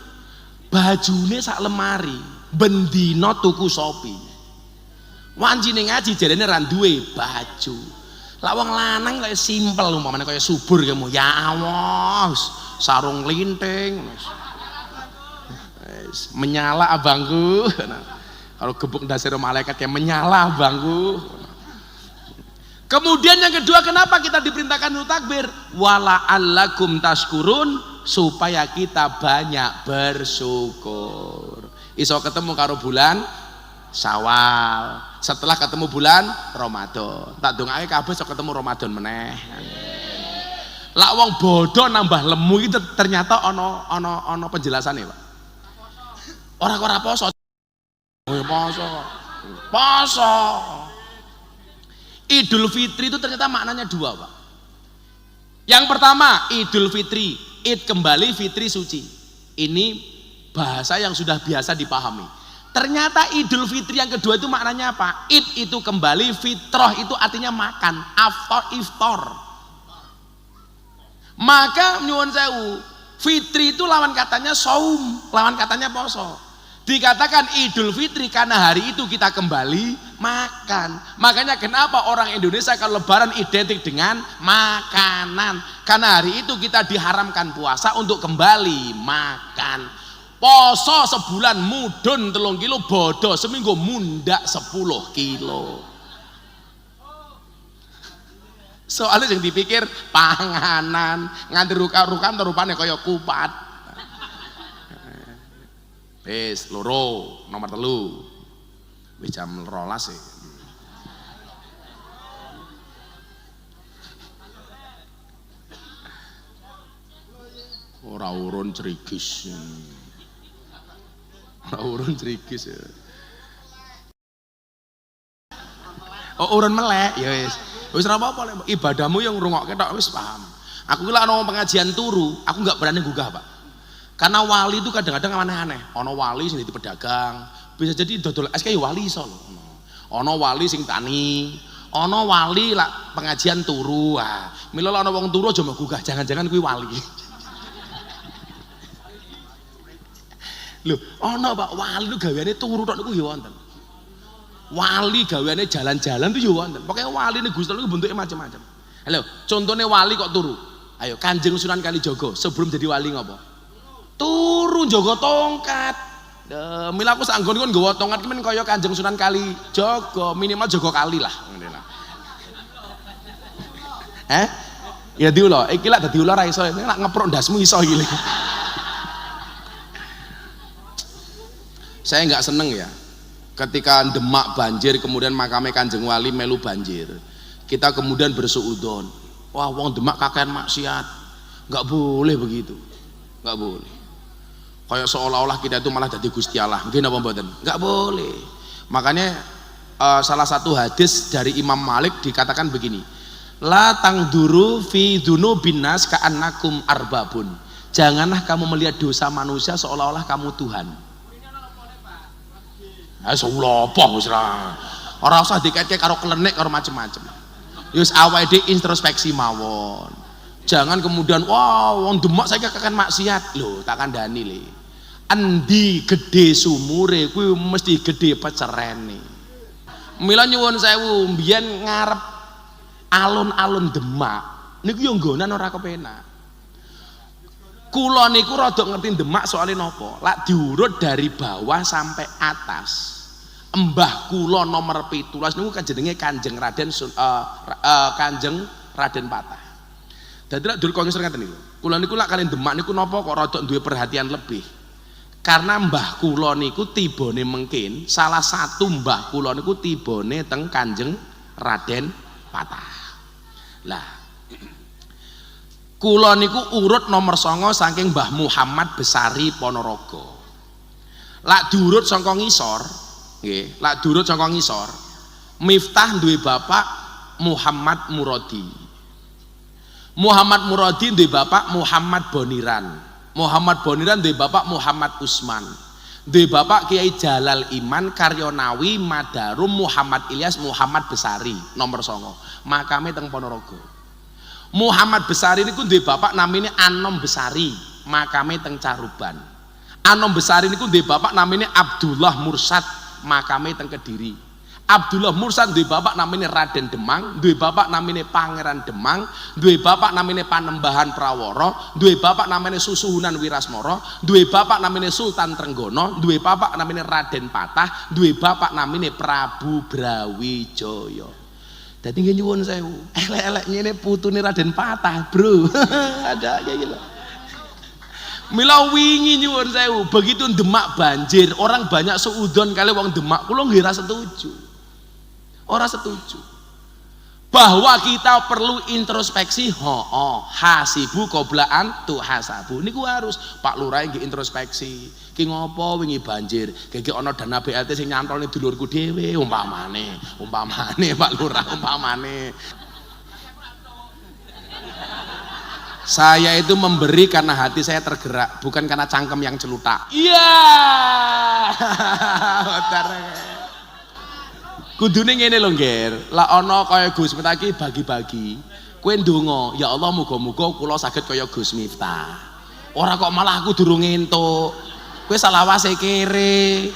Bajune sak lemari, bendina tuku sopi. Wancine ngaji jarene ra duwe baju. Lah wong lanang kaya simpel umpamane kaya subur kamu. Ya Allah, sarung linting. Menyala abangku. Kalau gebuk dasar malaikat yang menyala abangku. Kemudian yang kedua, kenapa kita diperintahkan untuk takbir? Wala allakum tashkurun, supaya kita banyak bersyukur. Iso ketemu karo bulan Syawal, setelah ketemu bulan Ramadan. Tak dongake kabeh iso ketemu Ramadan meneh. Lah wong bodoh nambah lemu itu ternyata ono penjelasannya, Pak. Orang poso. Poso. Idul Fitri itu ternyata maknanya dua, Pak. Yang pertama, Idul Fitri, Id kembali, Fitri suci. Ini bahasa yang sudah biasa dipahami. Ternyata Idul Fitri yang kedua itu maknanya apa? Id itu kembali, fitrah itu artinya makan, iftar. Maka nyuwun sewu, Fitri itu lawan katanya saum, lawan katanya poso. Dikatakan Idul Fitri karena hari itu kita kembali makan. Makanya kenapa orang Indonesia kalau lebaran identik dengan makanan. Karena hari itu kita diharamkan puasa untuk kembali makan. Poso sebulan mudun 3 kilo, bodoh seminggu mundak 10 kilo. Soalnya yang dipikir panganan, nganti rukan rupanya kaya kupat. Wis loro nomor 3. Wis jam 12 sih. Ora urun cerigis. Ora urun cerigis ya. Oh urun melek ya wis. Wis ora apa-apa, ibadahmu yang ngrungokke tok wis paham. Aku ki lek ana pengajian turu, aku enggak berani gugah, Pak. Karena wali itu kadang-kadang aneh-aneh. Ono wali sing jadi pedagang, bisa jadi dodol es kayak wali iso lho. Ono wali sing tani, ono wali lah pengajian turu. Ah, mila ono wong turu aja mbok gugah, jangan-jangan kuwi wali. Lho, ono Pak wali itu gaweane turu tok niku ya wonten. Wali gaweane jalan-jalan itu ya wonten. Pokoke wali ini Gusti Allah bentuknya macam-macam. Halo, contohnya wali kok turu. Ayo Kanjeng Sunan Kalijaga sebelum jadi wali ngopo? Turu njogo tongkat. Mila aku sanggon kon nggawa tongkat ki men kaya Kanjeng Sunan Kalijaga, minimal jaga kali lah ngene lah. Ya diulo, iki lak dadi ulo ra iso, nek ngeprok ndasmu iso iki. Saya enggak seneng ya ketika Demak banjir kemudian makame Kanjeng Wali melu banjir. Kita kemudian bersuudzon. Wah, wong Demak kakean maksiat. Enggak boleh begitu. Enggak boleh. Kayak seolah-olah kita itu malah jadi Gusti Allah. Nggih napa mboten? Enggak boleh. Makanya salah satu hadis dari Imam Malik dikatakan begini. La tangduru fi dzunubin nas ka'annakum arbabun. Janganlah kamu melihat dosa manusia seolah-olah kamu Tuhan. Apa wis ra. Ora usah dikait-kait karo klenik karo macem-macem. Wis awake dhewe introspeksi mawon. Jangan kemudian wong Demak saiki kakek maksiat. Lho, tak kandhani le. Endi gedhe sumure kuwi mesti gedhe pecerene. Mila nyuwun sewu, mbiyen ngarep alun-alun Demak niku yo nggonan ora kepenak. Kula niku rada ngerti Demak soalnya napa? Lak diurut dari bawah sampai atas. Mbah kula nomor 17 niku jenenge Kanjeng Raden Kanjeng Raden Patah. Dadi lak dur kongres ngaten niku. Kula niku lak kalian Demak niku napa kok rada duwe perhatian lebih. Karena mbah kula niku tibane mengkin, salah satu mbah kula niku tibane teng Kanjeng Raden Patah. Lah kula niku urut nomor 9 saking Mbah Muhammad Besari Ponorogo. Lak diurut saka ngisor, nggih, lak diurut saka ngisor, Miftah duwe bapak Muhammad Muradi. Muhammad Muradi duwe bapak Muhammad Boniran. Muhammad Boniran duwe bapak Muhammad Usman. Duwe bapak Kiai Jalal Iman Karyonawi Madarum Muhammad Ilyas Muhammad Besari nomor 9. Makame teng Ponorogo. Muhammad Besari niku duwe bapak namine Anom Besari, makame teng Caruban. Anom Besari niku duwe bapak namine Abdullah Mursad, makame teng Kediri. Abdullah Mursad duwe bapak namine Raden Demang, duwe bapak namine Pangeran Demang, duwe bapak namine Panembahan Prawara, duwe bapak namine Susuhunan Wirasmara, duwe bapak namine Sultan Trenggono, duwe bapak namine Raden Patah, duwe bapak namine Prabu Brawijaya. Dadi nggih nyuwun sewu, elek-elek ngene putune Raden Patah, Bro. Ada kayak gitu. Mila wingi nyuwun sewu, begitu Demak banjir, orang banyak seudon kali wong Demak, kula nggih ora setuju. Ora setuju. Bahwa kita perlu introspeksi, hasibu qoblaan tu hasabu. Niku harus Pak Lurah nggih introspeksi. Ki ngopo wingi banjir? Gege ana dana BLT sing nyantolne dulurku dhewe umpamane Pak Lurah umpamane. Saya itu memberi karena hati saya tergerak, bukan karena cangkem yang celutak. Iya. Kudune ngene lho, Nger. Lah ana kaya Gus Miftah iki bagi-bagi. Kowe ndonga, ya Allah muga-muga kula saged kaya Gus Miftah. Ora kok malah aku durung entuk. Kowe salawase kere.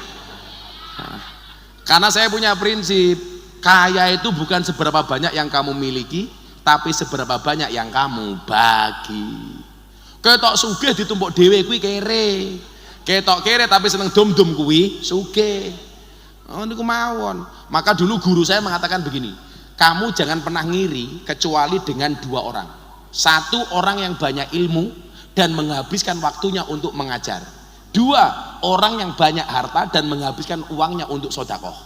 Karena saya punya prinsip, kaya itu bukan seberapa banyak yang kamu miliki, tapi seberapa banyak yang kamu bagi. Ketok sugih ditumpuk dhewe kuwi kere. Ketok kere tapi seneng dom-dom kuwi sugih. Oh niku mawon. Maka dulu guru saya mengatakan begini, kamu jangan pernah ngiri kecuali dengan 2 orang. 1 orang yang banyak ilmu dan menghabiskan waktunya untuk mengajar. 2 orang yang banyak harta dan menghabiskan uangnya untuk sedekah.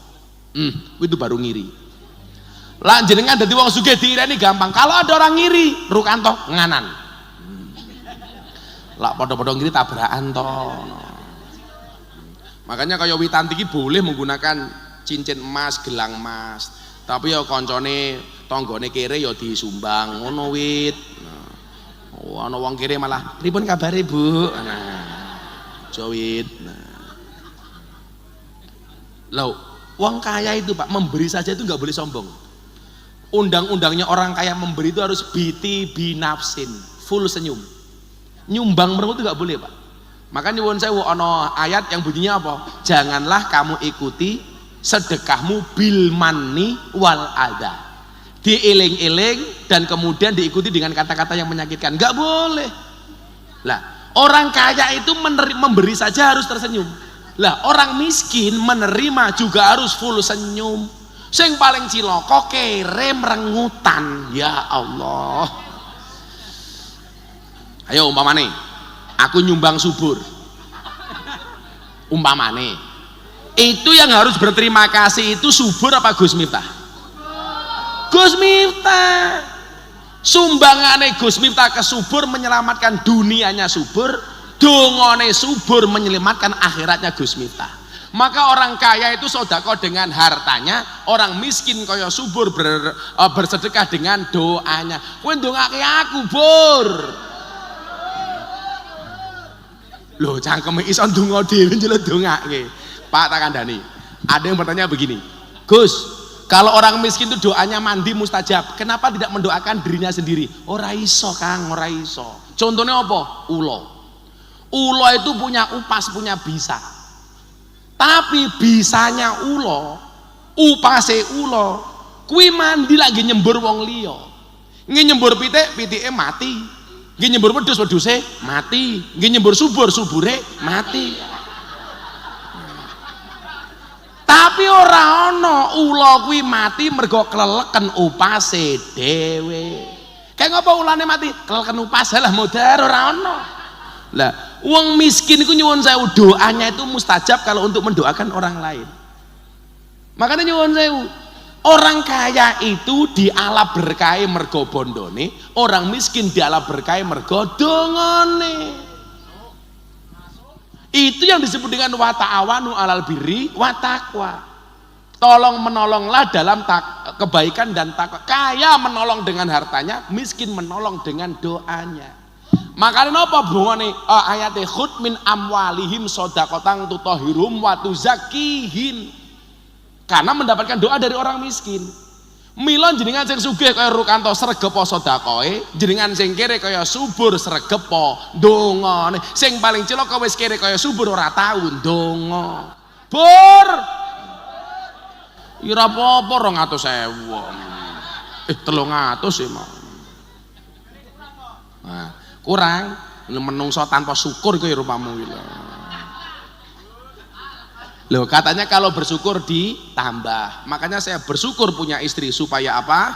Itu baru ngiri. Lah jenengan dadi wong sugih diireni gampang. Kalau ada orang ngiri, rukanto nganan. Lah padha-padha ngiri tabrakan to. Makanya kaya Witanti iki boleh menggunakan cincin emas, gelang emas. Tapi ya koncone tanggane kere ya disumbang ngono Wit. Nah, ana wong kere malah pripun kabare, Bu? Nah, Jowit. Loh, wong kaya itu Pak, memberi saja itu nggak boleh sombong. Undang-undangnya orang kaya memberi itu harus biti binafsin, full senyum. Nyumbang merenggut itu nggak boleh Pak. Makanya nyuwun sewu ana ayat yang bunyinya apa? Janganlah kamu ikuti sedekahmu bil manni wal adha. Dieling-eling dan kemudian diikuti dengan kata-kata yang menyakitkan. Enggak boleh. Lah, orang kaya itu memberi saja harus tersenyum. Lah, orang miskin menerima juga harus full senyum. Sing paling cilaka kere merengutan. Ya Allah. Ayo umpamane aku nyumbang subur, umpamane itu yang harus berterima kasih itu subur apa Gus Miftah? Gus Miftah. Sumbangane Gus Miftah ke subur menyelamatkan dunianya subur, dongone subur menyelamatkan akhiratnya Gus Miftah. Maka orang kaya itu sedekah dengan hartanya, orang miskin kaya subur bersedekah dengan doanya. Kowe ndongake aku, Bur. Loh, cangkeme iso ndonga dhewe njaluk dongake. Pak tak kandhani. Ada yang bertanya begini, Gus, kalau orang miskin itu doanya mandi mustajab, kenapa tidak mendoakan dirinya sendiri? Ora iso Kang, ora iso. Contohnya apa? Ulo. Ulo itu punya upas, punya bisa. Tapi bisanya ulo, upase ulo, kuwi mandi lagi nyembur wong liya. Nggih nyembur pitik, pitike mati. Nggih nyembur wedhus, wedhuse mati. Nggih nyembur subur, subure mati. Tapi ora ana ula kuwi mati mergo kleleken upase dhewe. Kayak ngapa ulane mati? Kleleken upas lah modar ora ana. Lah, wong miskin iku nyuwun sewu doanya itu mustajab kalau untuk mendoakan orang lain. Makanya nyuwun sewu, orang kaya itu diala berkahe mergo bondone, orang miskin diala berkahe mergo dongane. Itu yang disebut dengan wa ta'awanu 'alal birri wa taqwa. Tolong menolonglah dalam kebaikan dan takwa. Kaya menolong dengan hartanya, miskin menolong dengan doanya. Makanya apa bungane ayate khud min amwalihim shadaqatan tutahhirum wa tuzakkihim. Karena mendapatkan doa dari orang miskin. Mila jenengan sing sugih kaya Rukanto sregepa sedekahe, jenengan sing kere kaya subur sregepa dongane. Sing paling cilaka wis kere kaya subur ora tau ndonga. Bur. Ya ora apa-apa 200.000. 300 emang. Nah, kurang menungso tanpa syukur iku ya rupamu iki lho. Loh, katanya kalau bersyukur ditambah. Makanya saya bersyukur punya istri supaya apa?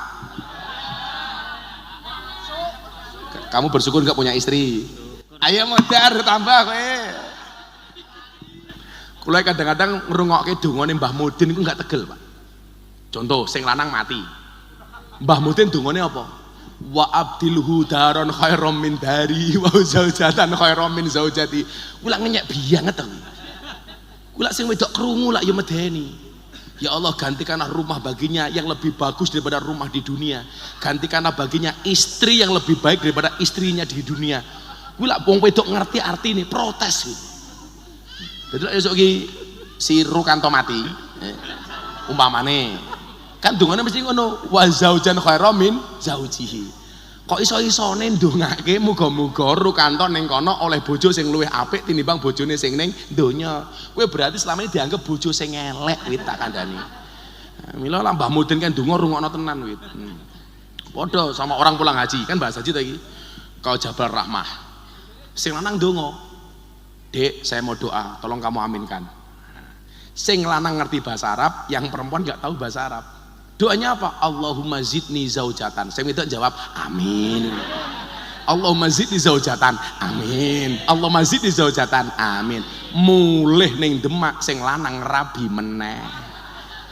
Kamu bersyukur nggak punya istri? Ayo modar tambah kowe. Kula kadang-kadang ngrungokke dongane Mbah Mudin iku nggak tegel, Pak. Contoh, sing lanang mati. Mbah Mudin dongane apa? Wa abdilhu daron khairam min dari wa zaujatan khairam min zaujati. Kula ngenyek banget to. Kula sing wedok krungu lak ya medeni. Ya Allah, gantikanlah rumah baginya yang lebih bagus daripada rumah di dunia. Gantikanlah baginya istri yang lebih baik daripada istrinya di dunia. Kula wong wedok ngerti arti ini, protes gitu. Jadi esuk iki si Rukanto mati, umpamane kan dungane mesti ngono, wa zaujan khairam min zaujihi. Kok iso-isone ndongake muga-muga Rukanto ning kono oleh bojo sing luwih apik tinimbang bojone sing ning donya. Kowe berarti selama ini dianggap bojo sing elek kuwi tak kandhani. Mila lah Mbah Mudin kan donga rungokno tenan kuwi. Padha sama orang pulang haji, kan bahasa haji ta iki. Kau Jabal Rahmah. Sing lanang donga. Dek, saya mau doa, tolong kamu aminkan. Sing lanang ngerti bahasa Arab, yang perempuan enggak tahu bahasa Arab. Doanya apa? Allahumma zidni zaujatan. Saya minta jawab, amin. Allahumma zidni zaujatan, amin. Allahumma zidni zaujatan, amin. Mulih ning Demak sing lanang rabi meneh.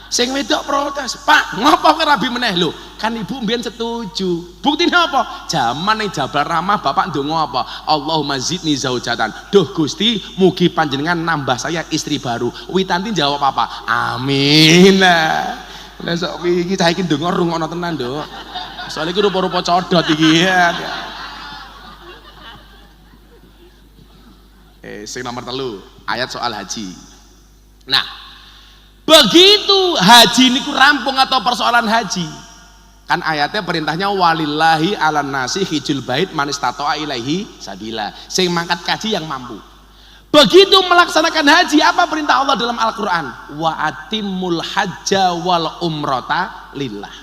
Sing wedok protes, Pak, ngapa kok rabi meneh lho? Kan ibu mbiyen setuju. Buktine apa? Jaman ning Jabal Rahmah bapak ndonga apa? Allahumma zidni zaujatan. Duh Gusti, mugi panjenengan nambah saya istri baru. Witanti jawab apa? Amin. Lah sok iki cah iki ndonga rungokno tenan, Nduk. Soale iki rupa-rupa codot iki ya. Sing nomor 3, ayat soal haji. Nah, begitu haji niku rampung atau persoalan haji, kan ayatnya perintahnya walillahi 'alan nasi hijjul bait man istata'a ilaihi sabila. Sing mangkat kaji yang mampu. Begitu melaksanakan haji, apa perintah Allah dalam Al-Quran? Wa atimul hajja wal umrata lillah.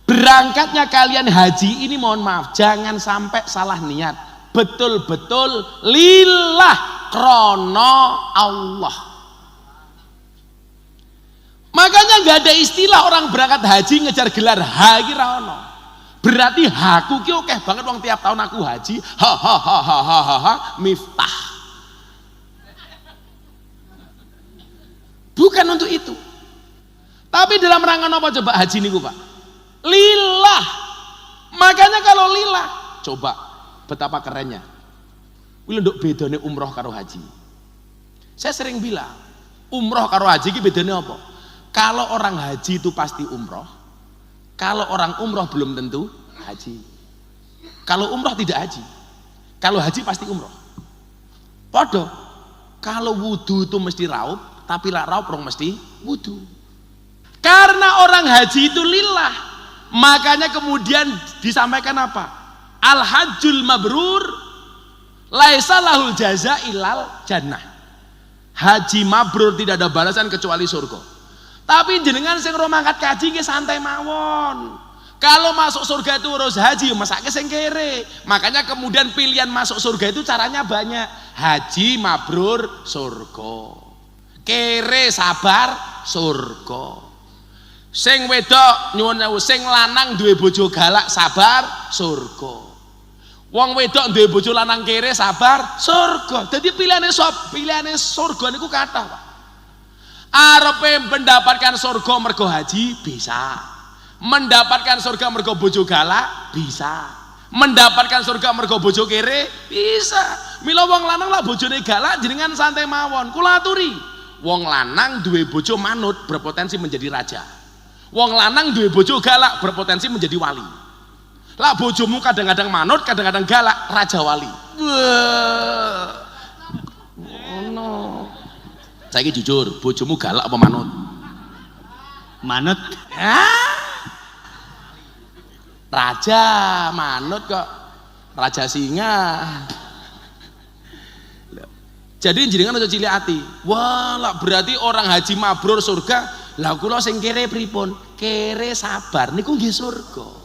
Berangkatnya kalian haji ini mohon maaf, jangan sampai salah niat. Betul-betul lillah, krono Allah. Makanya nggak ada istilah orang berangkat haji ngejar gelar haji rawono. Berarti haku ki oke banget wong tiap tahun aku haji, miftah. Bukan untuk itu. Tapi dalam rangka apa coba haji niku, Pak? Lillah. Makanya kalau lillah, coba betapa kerennya. Kuwi nduk bedane umroh karo haji. Saya sering bilang, umroh karo haji iki bedane apa? Kalau orang haji itu pasti umroh. Kalau orang umroh belum tentu haji. Kalau umroh tidak haji. Kalau haji pasti umroh. Podo. Kalau wudu itu mesti raup, tapi lak raup rong mesti wudu. Karena orang haji itu lillah, makanya kemudian disampaikan apa? Al hajjul mabrur laisa lahul jaza ilal jannah. Haji mabrur tidak ada balasan kecuali surga. Tapi jenengan sing ro mangkat kaji nggih santai mawon. Kalau masuk surga itu urus haji, masake sing kere. Makanya kemudian pilihan masuk surga itu caranya banyak. Haji mabrur surga. Kere sabar surga. Sing wedok nyuwun sewu, sing lanang duwe bojo galak sabar surga. Wong wedok duwe bojo lanang kere sabar surga. Jadi pilihane sop, pilihane surga niku kathah, Pak. Arepe mendapatkan surga mergo haji bisa. Mendapatkan surga mergo bojo galak bisa. Mendapatkan surga mergo bojo kere bisa. Mila wong lanang lah bojone galak jenengan santai mawon. Kula aturi, wong lanang duwe bojo manut berpotensi menjadi raja. Wong lanang duwe bojo galak berpotensi menjadi wali. Lah bojomu kadang-kadang manut, kadang-kadang galak, raja wali. Wah. Ngono. Saiki jujur, bojomu galak apa manut? Manut. Hah? Raja manut kok. Raja singa. Jadi jenengan aja cilik ati. Wah, lah berarti orang haji mabrur surga. Lah kula sing kere pripun? Kere sabar niku nggih surga.